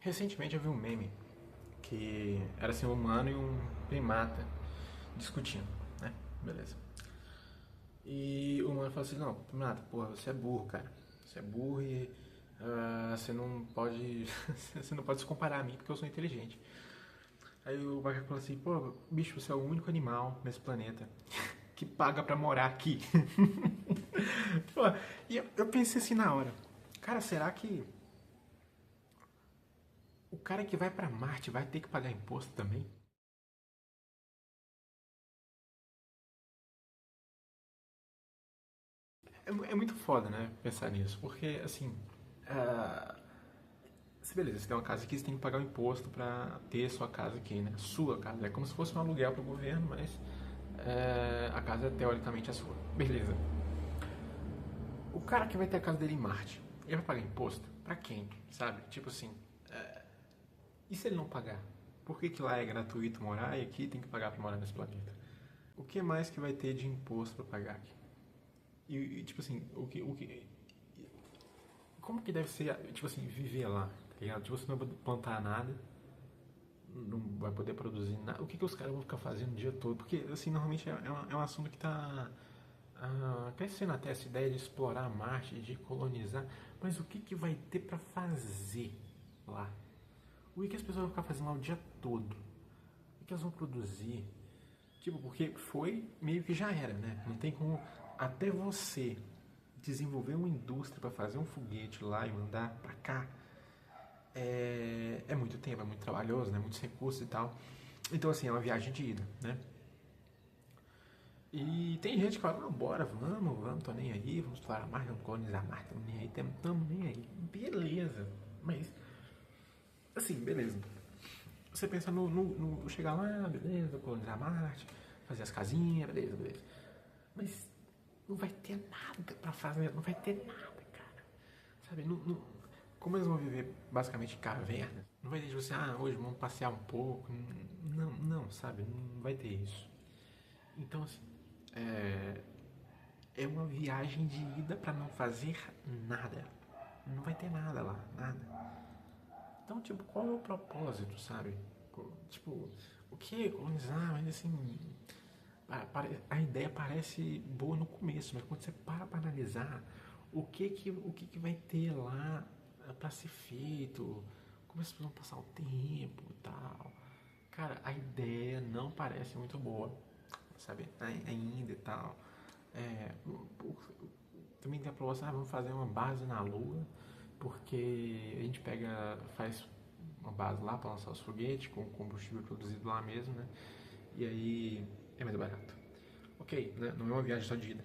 Recentemente eu vi um meme que era assim um humano e um primata discutindo, né? Beleza. E o humano falou assim, não, primata, porra, você é burro, cara. Você é burro e você não pode. Você não pode se comparar a mim porque eu sou inteligente. Aí o macaco falou assim, pô, bicho, você é o único animal nesse planeta que paga pra morar aqui. Pô, e eu pensei assim na hora, cara, será que o cara que vai pra Marte vai ter que pagar imposto também? É muito foda, né, pensar nisso, porque, assim, ah, beleza, você tem uma casa aqui, você tem que pagar um imposto pra ter sua casa aqui, né, sua casa, é como se fosse um aluguel pro governo, mas a casa teoricamente é sua, beleza. O cara que vai ter a casa dele em Marte, ele vai pagar imposto? Pra quem, sabe? Tipo assim, e se ele não pagar? Por que lá é gratuito morar e aqui tem que pagar pra morar nesse planeta? O que mais que vai ter de imposto pra pagar aqui? Tipo assim, como que deve ser, tipo assim, viver lá, tá ligado? Tipo, você não vai poder plantar nada, não vai poder produzir nada. O que os caras vão ficar fazendo o dia todo? Porque, assim, normalmente é um assunto que tá crescendo até essa ideia de explorar Marte, de colonizar. Mas o que vai ter pra fazer lá? O que as pessoas vão ficar fazendo lá o dia todo? O que elas vão produzir? Tipo, porque foi meio que já era, né? Não tem como até você desenvolver uma indústria para fazer um foguete lá e mandar para cá. É muito tempo, é muito trabalhoso, né? Muitos recursos e tal. Então, assim, é uma viagem de ida, né? E tem gente que fala, não, bora, vamos, tô nem aí, vamos explorar Marte, vamos colonizar Marte, tamo nem aí, tamo nem aí. Beleza, mas, assim, beleza. Você pensa no chegar lá, beleza, colonizar Marte, fazer as casinhas, beleza, beleza. Mas não vai ter nada pra fazer, não vai ter nada, cara. Sabe, como eles vão viver basicamente em cavernas, não vai ter tipo assim, hoje vamos passear um pouco. Não, não, sabe, não vai ter isso. Então, assim, é uma viagem de ida pra não fazer nada. Não vai ter nada lá, nada. Então, tipo, qual é o propósito, sabe? Tipo, o que colonizar? Mas assim, a ideia parece boa no começo, mas quando você para analisar o que vai ter lá para ser feito, como as pessoas vão passar o tempo e tal. Cara, a ideia não parece muito boa, sabe? Ainda e tal. É, também tem a proposta, vamos fazer uma base na Lua, porque a gente faz uma base lá para lançar os foguetes com combustível produzido lá mesmo, né? E aí é mais barato. Ok, né? Não é uma viagem só de ida.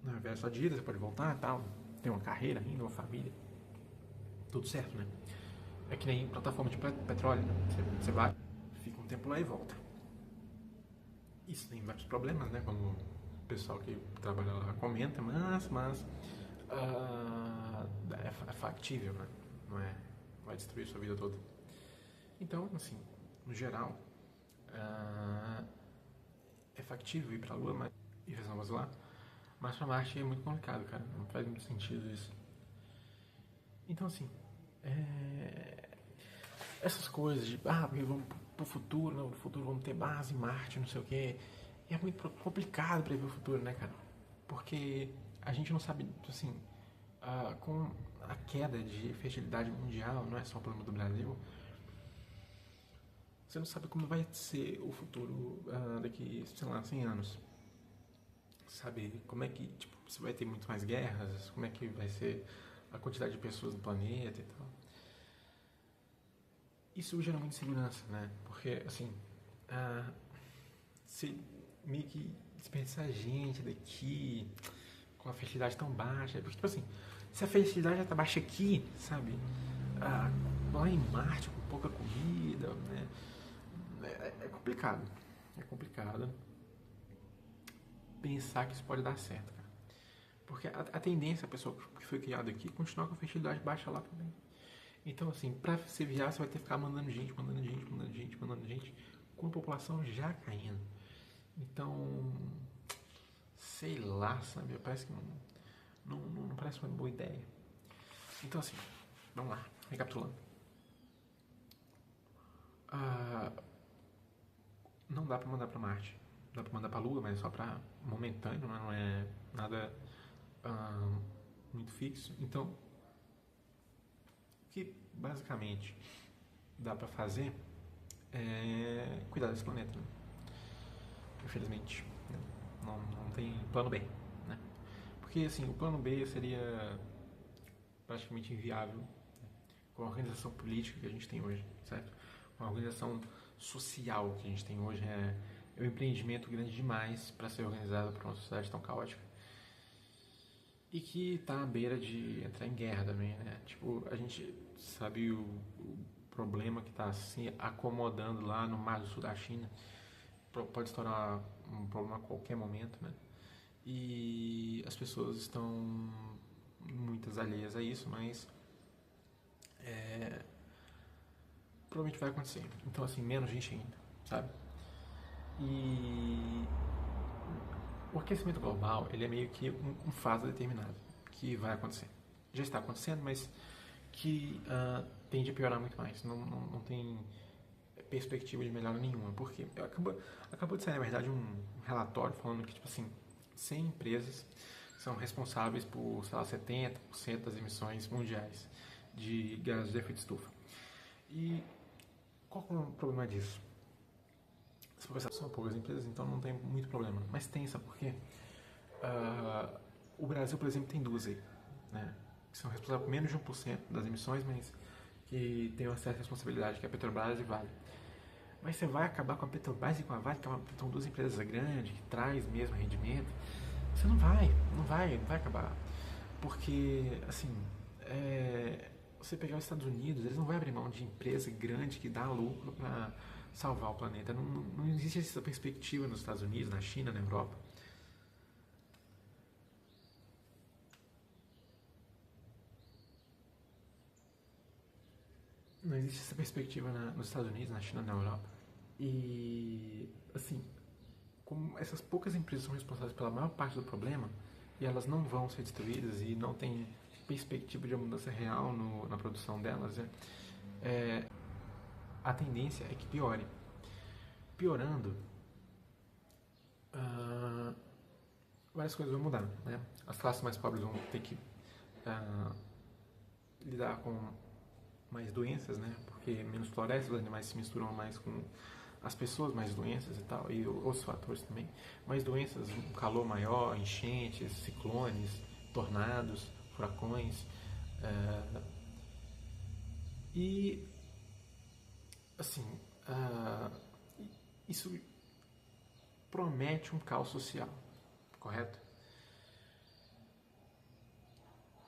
Não é uma viagem só de ida, você pode voltar e tal. Tem uma carreira ainda, uma família. Tudo certo, né? É que nem plataforma de petróleo, né? Você vai, fica um tempo lá e volta. Isso tem vários problemas, né? Como o pessoal que trabalha lá comenta, mas é factível, né? Não é? Vai destruir sua vida toda. Então, assim, no geral, ah, é factível ir pra Lua e vamos lá. Mas pra Marte é muito complicado, cara. Não faz muito sentido isso. Então, assim, é, essas coisas de, porque vamos pro futuro, não, no futuro vamos ter base em Marte, não sei o quê. E é muito complicado prever o futuro, né, cara? Porque a gente não sabe, assim, com a queda de fertilidade mundial, não é só o problema do Brasil, você não sabe como vai ser o futuro daqui, sei lá, 100 anos. Sabe, como é que, tipo, se vai ter muito mais guerras, como é que vai ser a quantidade de pessoas no planeta e tal. Isso gera muita insegurança, né? Porque, assim, se meio que desperdiçar gente daqui com a fertilidade tão baixa. Porque, tipo assim, se a fertilidade já tá baixa aqui, sabe? Lá em Marte, com pouca comida, né? É complicado. É complicado pensar que isso pode dar certo, cara. Porque a tendência, a pessoa que foi criada aqui, continuar com a fertilidade baixa lá também. Então, assim, pra se viajar, você vai ter que ficar mandando gente, mandando gente, mandando gente, mandando gente, com a população já caindo. Então, sei lá, sabe? Parece que não parece uma boa ideia. Então, assim, vamos lá. Recapitulando. Ah, não dá pra mandar pra Marte. Dá pra mandar pra Lua, mas é só pra momentâneo, né? Não é nada ah, muito fixo. Então, o que basicamente dá pra fazer é cuidar desse planeta, né? Infelizmente. Né? Não tem plano B, né? Porque, assim, o plano B seria praticamente inviável, né? Com a organização política que a gente tem hoje, certo? Com a organização social que a gente tem hoje é um empreendimento grande demais para ser organizado por uma sociedade tão caótica e que está à beira de entrar em guerra também, né? Tipo, a gente sabe o problema que está se acomodando lá no Mar do Sul da China, pode estourar um problema a qualquer momento, né? E as pessoas estão muitas alheias a isso, mas provavelmente vai acontecer. Então, assim, menos gente ainda, sabe? E o aquecimento global, ele é meio que um fato determinado que vai acontecer. Já está acontecendo, mas que tende a piorar muito mais. Não tem perspectiva de melhora nenhuma. Porque acabou de sair, na verdade, um relatório falando que, tipo assim, 100 empresas são responsáveis por, sei lá, 70% das emissões mundiais de gases de efeito estufa. E qual é o problema disso? Se for pensar, são poucas empresas, então não tem muito problema. Mas tem, sabe por quê? O Brasil, por exemplo, tem duas aí, né? Que são responsáveis por menos de 1% das emissões, mas que tem uma certa responsabilidade, que é a Petrobras e Vale. Mas você vai acabar com a Petrobras e com a Vale, que são duas empresas grandes, que traz mesmo rendimento. Você não vai acabar. Porque, assim, você pegar os Estados Unidos, eles não vão abrir mão de empresa grande que dá lucro para salvar o planeta. Não existe essa perspectiva nos Estados Unidos, na China, na Europa. Não existe essa perspectiva nos Estados Unidos, na China, na Europa. E, assim, como essas poucas empresas são responsáveis pela maior parte do problema, e elas não vão ser destruídas e não tem perspectiva de uma mudança real na produção delas, a tendência é que piore. Piorando, ah, várias coisas vão mudar, né? As classes mais pobres vão ter que ah, lidar com mais doenças, né? Porque menos florestas, os animais se misturam mais com as pessoas, mais doenças e tal, e outros fatores também. Mais doenças, um calor maior, enchentes, ciclones, tornados, furacões. E, assim, isso promete um caos social, correto?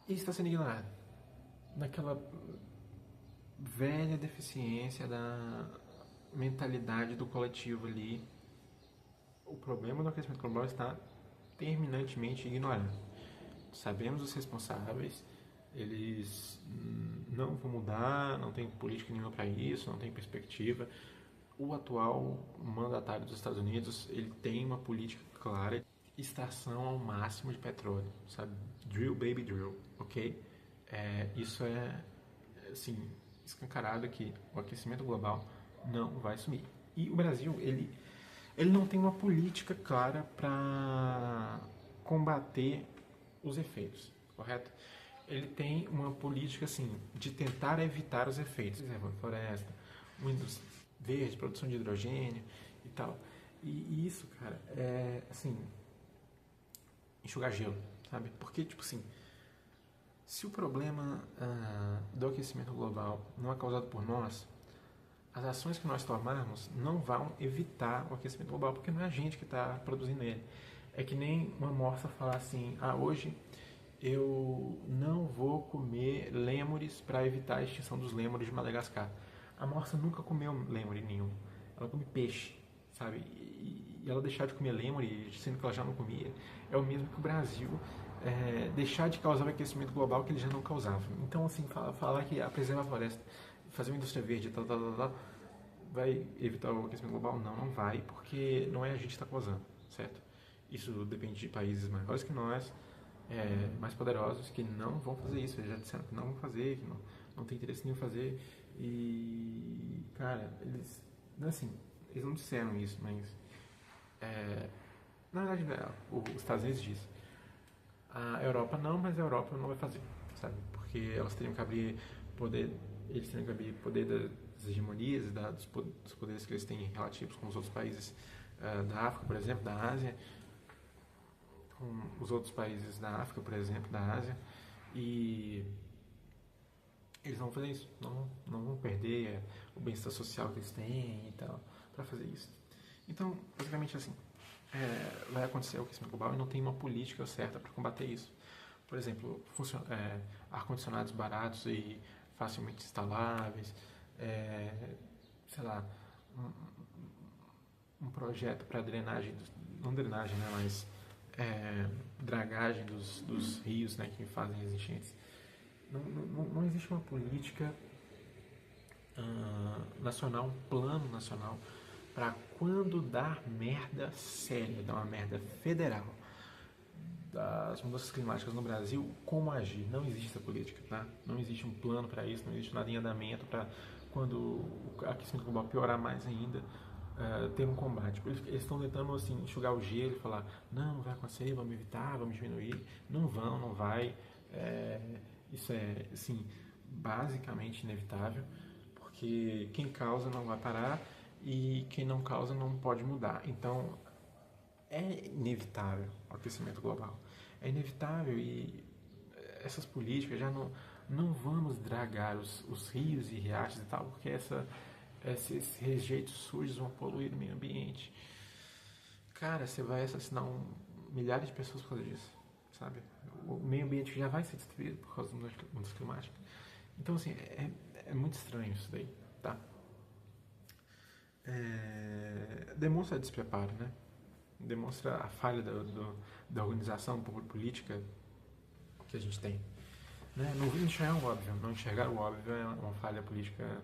E está sendo ignorado. Naquela velha deficiência da mentalidade do coletivo ali, o problema do aquecimento global está terminantemente ignorado. Sabemos os responsáveis, eles não vão mudar, não tem política nenhuma para isso, não tem perspectiva. O atual mandatário dos Estados Unidos, ele tem uma política clara, extração ao máximo de petróleo, sabe? Drill, baby, drill, ok? Isso é, assim, escancarado que o aquecimento global não vai sumir. E o Brasil, ele não tem uma política clara para combater os efeitos, correto? Ele tem uma política assim de tentar evitar os efeitos, reserva de floresta, uma indústria verde, produção de hidrogênio e tal. E isso, cara, é assim, enxugar gelo, sabe? Porque, tipo assim, se o problema do aquecimento global não é causado por nós, as ações que nós tomarmos não vão evitar o aquecimento global, porque não é a gente que está produzindo ele. É que nem uma morsa falar assim, hoje eu não vou comer lêmures para evitar a extinção dos lêmures de Madagascar. A morsa nunca comeu lêmure nenhum. Ela come peixe, sabe? E ela deixar de comer lêmure, sendo que ela já não comia, é o mesmo que o Brasil deixar de causar o aquecimento global que ele já não causava. Então, assim, falar que preservar a floresta, fazer uma indústria verde, tal, vai evitar o aquecimento global? Não vai, porque não é a gente que está causando, certo? Isso depende de países maiores que nós, mais poderosos, que não vão fazer isso. Eles já disseram que não vão fazer, que não não tem interesse nenhum em fazer. E, cara, eles, assim, eles não disseram isso, mas na verdade os Estados Unidos diz. A Europa não, mas a Europa não vai fazer, sabe? Porque elas teriam que abrir poder, eles teriam que abrir poder das hegemonias, dos poderes que eles têm relativos com os outros países da África, por exemplo, da Ásia, com os outros países da África, por exemplo, da Ásia, e eles não vão fazer isso, não vão perder o bem-estar social que eles têm e tal, para fazer isso. Então, basicamente assim, vai acontecer o aquecimento global e não tem uma política certa para combater isso. Por exemplo, ar-condicionados baratos e facilmente instaláveis, sei lá, um projeto para drenagem, não drenagem, né, mas dragagem dos rios, né, que fazem as enchentes. Não existe uma política nacional, um plano nacional para quando dar merda séria, dar uma merda federal das mudanças climáticas no Brasil, como agir. Não existe essa política, tá? Não existe um plano para isso, não existe nada em andamento para quando o aquecimento global piorar mais ainda, ter um combate. Eles estão tentando assim, enxugar o gelo e falar, não vai acontecer, vamos evitar, vamos diminuir. Não vão, não vai. Isso é, assim, basicamente inevitável, porque quem causa não vai parar e quem não causa não pode mudar. Então, é inevitável o aquecimento global. É inevitável e essas políticas já não vamos dragar os rios e riachos e tal, porque esses rejeitos sujos vão poluir o meio ambiente. Cara, você vai assassinar milhares de pessoas por causa disso, sabe? O meio ambiente já vai ser destruído por causa das mudanças climáticas. Então, assim, é muito estranho isso daí, tá? Demonstra despreparo, né? Demonstra a falha da organização política que a gente tem. Né? Não enxergar o óbvio. Não enxergar o óbvio é uma falha política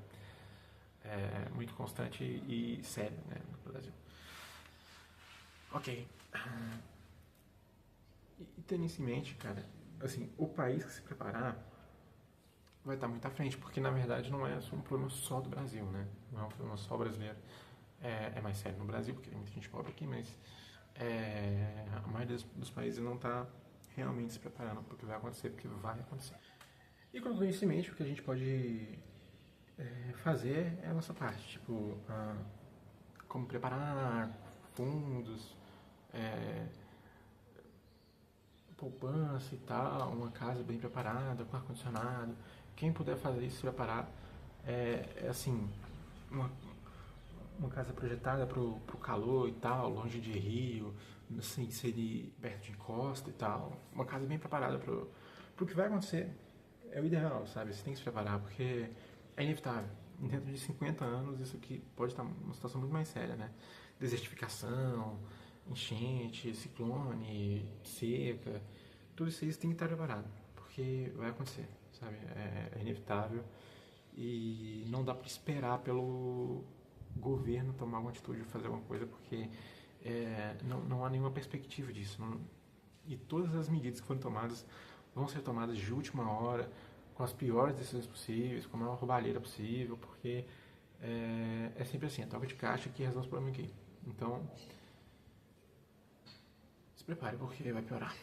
muito constante e séria, né, no Brasil. Ok. E tendo isso em mente, cara, assim, o país que se preparar vai estar muito à frente, porque na verdade não é um problema só do Brasil, né? Não é um problema só brasileiro. É mais sério no Brasil, porque tem muita gente pobre aqui, mas a maioria dos países não está realmente se preparando para o que vai acontecer, porque vai acontecer. E com isso em mente, o que a gente pode fazer é a nossa parte, tipo, como preparar fundos, poupança e tal, uma casa bem preparada, com ar-condicionado. Quem puder fazer isso, se preparar, assim, uma casa projetada para o calor e tal, longe de rio, sem ser perto de costa e tal. Uma casa bem preparada para o que vai acontecer. É o ideal, sabe? Você tem que se preparar, porque é inevitável. Dentro de 50 anos, isso aqui pode estar uma situação muito mais séria, né? Desertificação, enchente, ciclone, seca, tudo isso aí você tem que estar preparado, porque vai acontecer, sabe? É inevitável e não dá para esperar pelo governo tomar alguma atitude, fazer alguma coisa, porque não há nenhuma perspectiva disso. E todas as medidas que foram tomadas vão ser tomadas de última hora, com as piores decisões possíveis, com a maior roubalheira possível, porque é sempre assim, a toca de caixa que resolve o problema aqui. Então, se prepare, porque vai piorar.